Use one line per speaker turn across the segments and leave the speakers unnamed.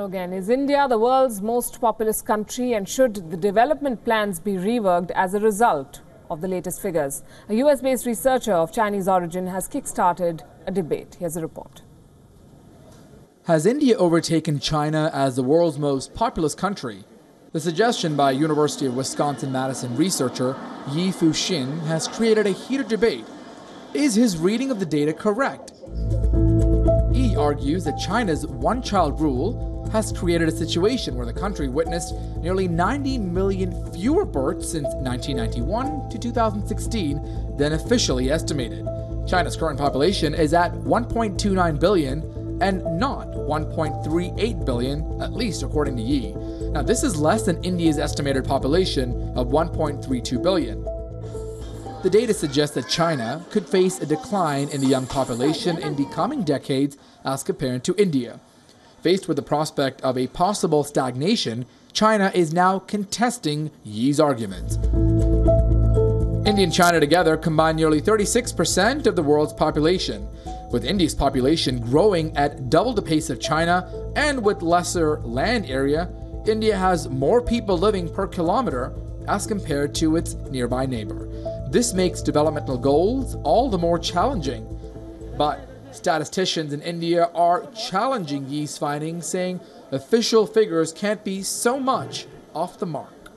Hello again. Is India the world's most populous country, and should the development plans be reworked as a result of the latest figures? A US-based researcher of Chinese origin has kick-started a debate. Here's a report.
Has India overtaken China as the world's most populous country? The suggestion by University of Wisconsin-Madison researcher Yi Fu-Xin has created a heated debate. Is his reading of the data correct? Yi argues that China's one-child rule has created a situation where the country witnessed nearly 90 million fewer births since 1991 to 2016 than officially estimated. China's current population is at 1.29 billion and not 1.38 billion, at least according to Yi. Now, this is less than India's estimated population of 1.32 billion. The data suggests that China could face a decline in the young population in the coming decades as compared to India. Faced with the prospect of a possible stagnation, China is now contesting Yi's arguments. India and China together combine nearly 36% of the world's population. With India's population growing at double the pace of China and with lesser land area, India has more people living per kilometer as compared to its nearby neighbor. This makes developmental goals all the more challenging. But statisticians in India are challenging Yi's findings, saying official figures can't be so much off the mark.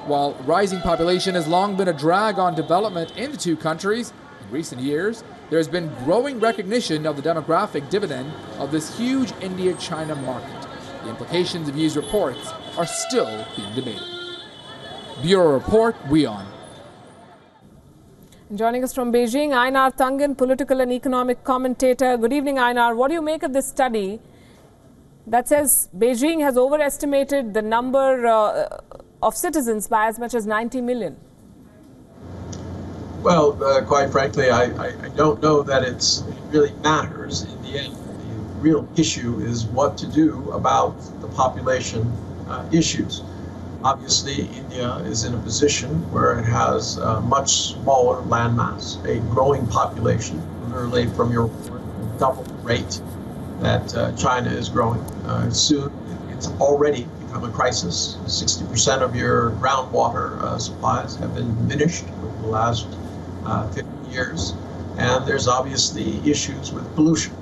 While rising population has long been a drag on development in the two countries, in recent years, there has been growing recognition of the demographic dividend of this huge India-China market. The implications of Yi's reports are still being debated. Bureau Report, WION.
Joining us from Beijing, Einar Tangen, political and economic commentator. Good evening, Einar. What do you make of this study that says Beijing has overestimated the number of citizens by as much as 90 million?
Well, quite frankly, I don't know that it really matters in the end. The real issue is what to do about the population issues. Obviously, India is in a position where it has a much smaller landmass, a growing population, literally from your double rate that China is growing. Soon, it's already become a crisis. 60% of your groundwater supplies have been diminished over the last 50 years, and there's obviously issues with pollution.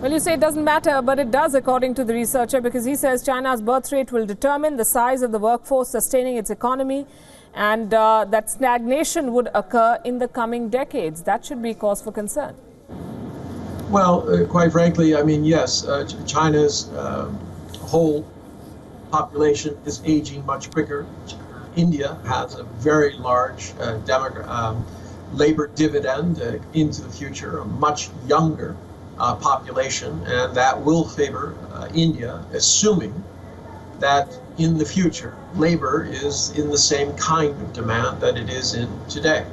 Well, you say it doesn't matter, but it does, according to the researcher, because he says China's birth rate will determine the size of the workforce sustaining its economy, and that stagnation would occur in the coming decades. That should be cause for concern.
Well, quite frankly, I mean, yes, China's whole population is aging much quicker. India has a very large labor dividend into the future, a much younger population, and that will favor India, assuming that in the future labor is in the same kind of demand that it is in today.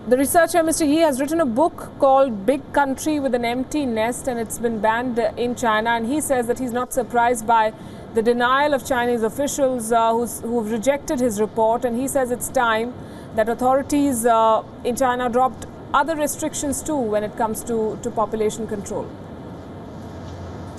The researcher, Mr. Yi, has written a book called Big Country with an Empty Nest, and it's been banned in China, and he says that he's not surprised by the denial of Chinese officials who've rejected his report, and he says it's time that authorities in China dropped other restrictions too when it comes to population control.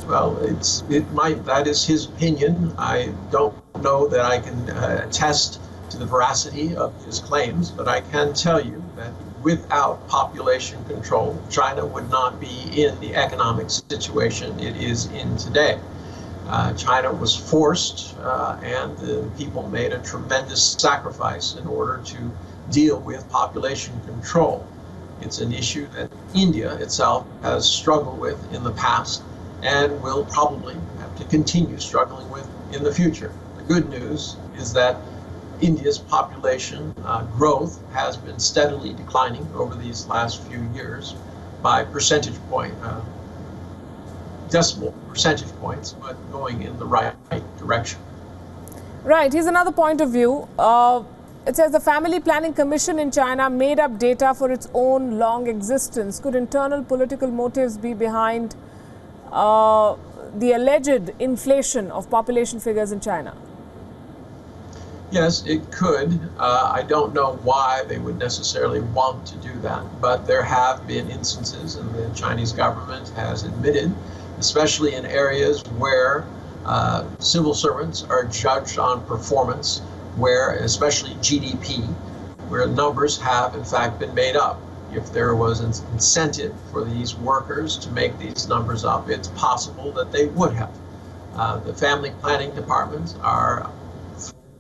Well, that is his opinion. I don't know that I can attest to the veracity of his claims, but I can tell you that without population control, China would not be in the economic situation it is in today. China was forced, and the people made a tremendous sacrifice in order to deal with population control. It's an issue that India itself has struggled with in the past and will probably have to continue struggling with in the future. The good news is that India's population growth has been steadily declining over these last few years by decimal percentage points, but going in the right direction.
Right. Here's another point of view. It says the Family Planning Commission in China made up data for its own long existence. Could internal political motives be behind the alleged inflation of population figures in China?
Yes, it could. I don't know why they would necessarily want to do that, but there have been instances, and the Chinese government has admitted, especially in areas where civil servants are judged on performance, where especially GDP, where numbers have in fact been made up. If there was an incentive for these workers to make these numbers up, it's possible that they would have. The family planning departments are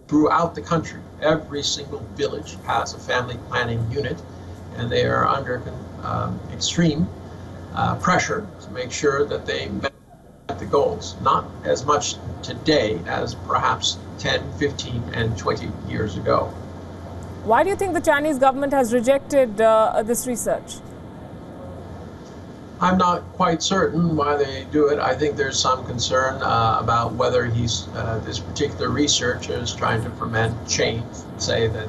throughout the country. Every single village has a family planning unit, and they are under extreme pressure to make sure that they met the goals. Not as much today as perhaps 10, 15, and 20 years ago.
Why do you think the Chinese government has rejected this research?
I'm not quite certain why they do it. I think there's some concern about whether this particular researcher is trying to foment change, say that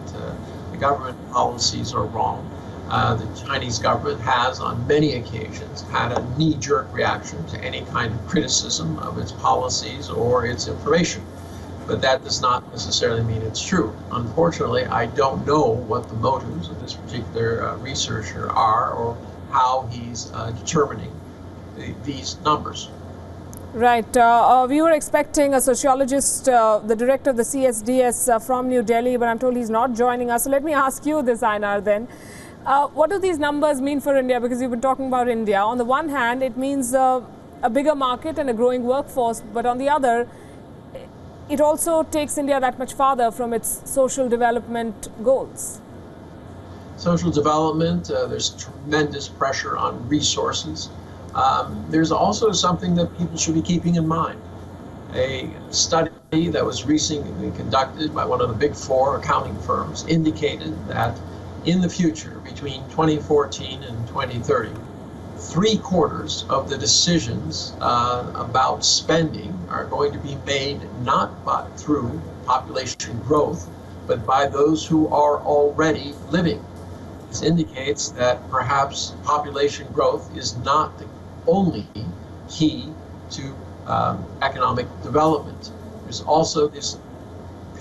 the government policies are wrong. The Chinese government has, on many occasions, had a knee-jerk reaction to any kind of criticism of its policies or its information. But that does not necessarily mean it's true. Unfortunately, I don't know what the motives of this particular researcher are, or how he's determining these numbers.
Right. We were expecting a sociologist, the director of the CSDS from New Delhi, but I'm told he's not joining us. So let me ask you this, Einar, then. What do these numbers mean for India? Because you've been talking about India. On the one hand, it means a bigger market and a growing workforce, but on the other, it also takes India that much farther from its social development goals.
Social development, there's tremendous pressure on resources. There's also something that people should be keeping in mind. A study that was recently conducted by one of the big four accounting firms indicated that in the future, between 2014 and 2030, 3/4 of the decisions about spending are going to be made not through population growth, but by those who are already living. This indicates that perhaps population growth is not the only key to economic development. There's also this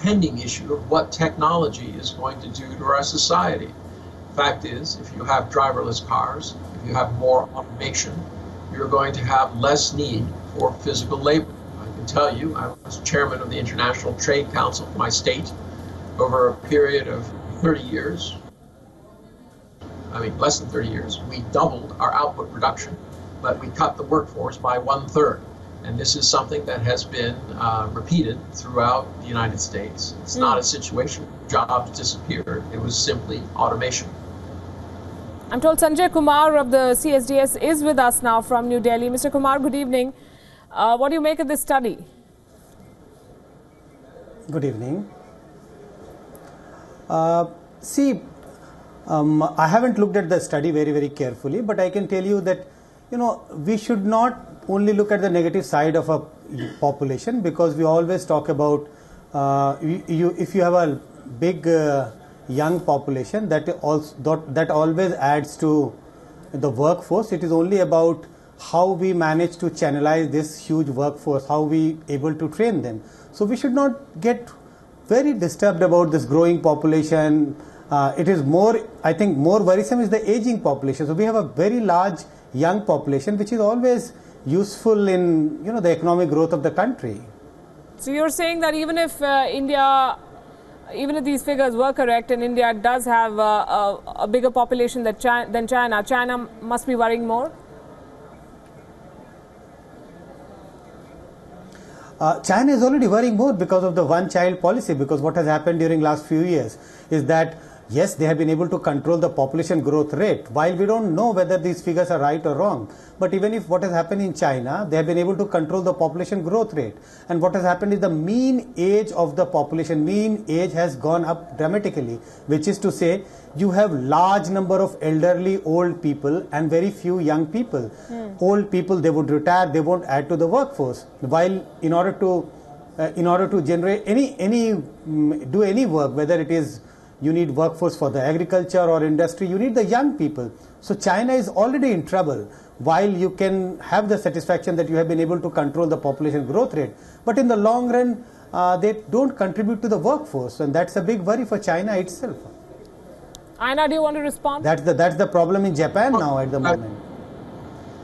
pending issue of what technology is going to do to our society. Fact is, if you have driverless cars, if you have more automation, you're going to have less need for physical labor. I can tell you, I was chairman of the International Trade Council for my state over a period of 30 years. Less than 30 years. We doubled our output production, but we cut the workforce by 1/3. And this is something that has been repeated throughout the United States. It's not a situation where jobs disappeared. It was simply automation.
I'm told Sanjay Kumar of the CSDS is with us now from New Delhi. Mr. Kumar, good evening. What do you make of this study?
Good evening. I haven't looked at the study very carefully, but I can tell you that, we should not only look at the negative side of a population, because we always talk about if you have a big young population, that always adds to the workforce. It is only about how we manage to channelize this huge workforce, how we able to train them. So we should not get very disturbed about this growing population. It is more, I think, more worrisome is the aging population. So we have a very large young population, which is always useful in the economic growth of the country.
So you're saying that even if even if these figures were correct, and India does have a bigger population than China, China must be worrying more?
China is already worrying more because of the one-child policy, because what has happened during last few years is that, yes, they have been able to control the population growth rate. While we don't know whether these figures are right or wrong, but even if what has happened in China, they have been able to control the population growth rate. And what has happened is the mean age of the population, mean age has gone up dramatically, which is to say, you have large number of elderly old people and very few young people. Old people, they would retire, they won't add to the workforce. While in order to generate do any work, whether it is you need workforce for the agriculture or industry, you need the young people. So China is already in trouble, while you can have the satisfaction that you have been able to control the population growth rate. But in the long run, they don't contribute to the workforce, and that's a big worry for China itself.
Aina, do you want to respond?
That's the problem in Japan now at the moment.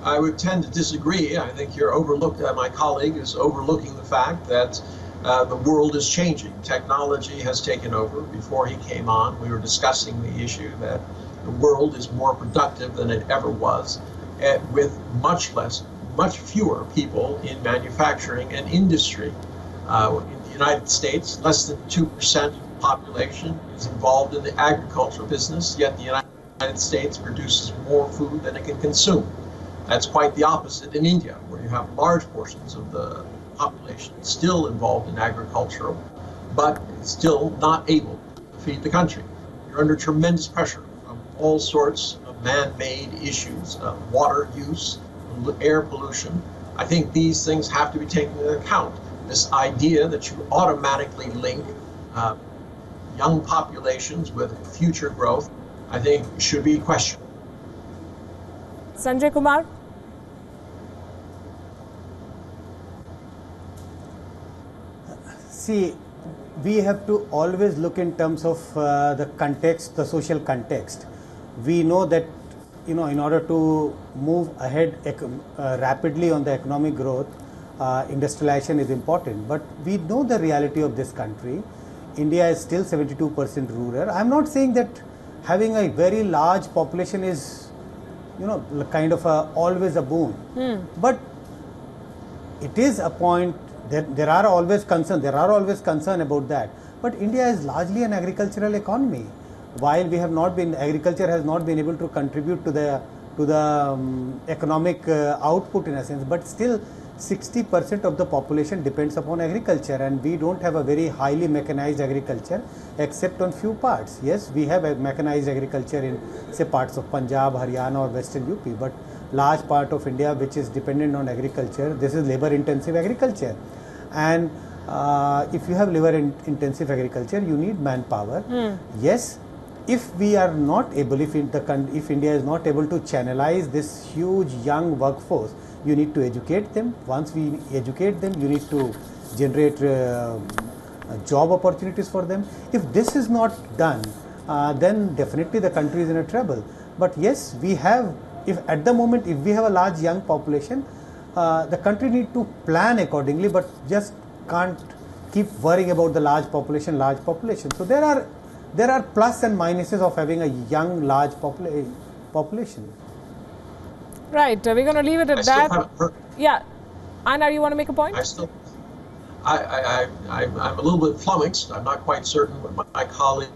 I would tend to disagree. I think my colleague is overlooking the fact that the world is changing. Technology has taken over. Before he came on, we were discussing the issue that the world is more productive than it ever was, with much fewer people in manufacturing and industry. In the United States, less than 2% of the population is involved in the agricultural business, yet the United States produces more food than it can consume. That's quite the opposite in India, where you have large portions of the population still involved in agriculture, but still not able to feed the country. You're under tremendous pressure from all sorts of man-made issues, water use, air pollution. I think these things have to be taken into account. This idea that you automatically link young populations with future growth, I think should be questioned.
Sanjay Kumar?
See, we have to always look in terms of the context, the social context. We know that, in order to move ahead rapidly on the economic growth, industrialization is important. But we know the reality of this country. India is still 72% rural. I'm not saying that having a very large population is, kind of always a boon. But it is a point that there are always concerns about that. But India is largely an agricultural economy. While agriculture has not been able to contribute to the economic output in a sense, but still 60% of the population depends upon agriculture, and we don't have a very highly mechanized agriculture except on few parts. Yes, we have a mechanized agriculture in, say, parts of Punjab, Haryana or Western UP, but large part of India which is dependent on agriculture, this is labor intensive agriculture. And if you have labor intensive agriculture, you need manpower. Yes, if we are not able, if India is not able to channelize this huge young workforce, you need to educate them. Once we educate them, you need to generate job opportunities for them. If this is not done, then definitely the country is in a trouble. But yes, we have, if at the moment, if we have a large young population, the country need to plan accordingly, but just can't keep worrying about the large population. So there are plus and minuses of having a young, large population.
Right, we're going to leave it at that. Yeah, Anna, you want to make a point?
I'm a little bit flummoxed. I'm not quite certain what my colleague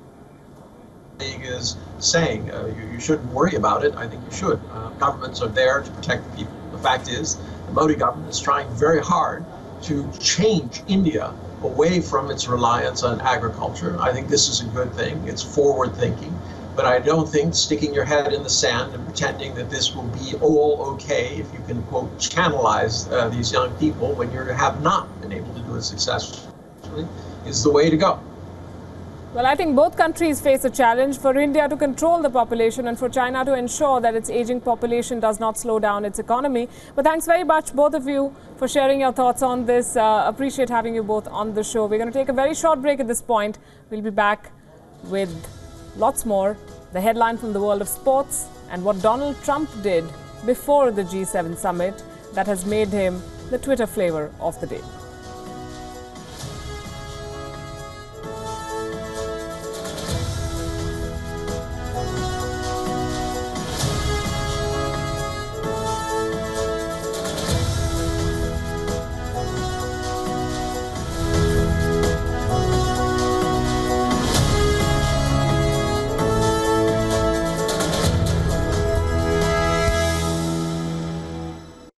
is saying. You shouldn't worry about it. I think you should. Governments are there to protect the people. The fact is, the Modi government is trying very hard to change India away from its reliance on agriculture. I think this is a good thing. It's forward thinking. But I don't think sticking your head in the sand and pretending that this will be all okay if you can, quote, channelize these young people when you have not been able to do it successfully is the way to go.
Well, I think both countries face a challenge: for India to control the population and for China to ensure that its aging population does not slow down its economy. But thanks very much, both of you, for sharing your thoughts on this. Appreciate having you both on the show. We're going to take a very short break at this point. We'll be back with lots more, the headline from the world of sports, and what Donald Trump did before the G7 summit that has made him the Twitter flavor of the day.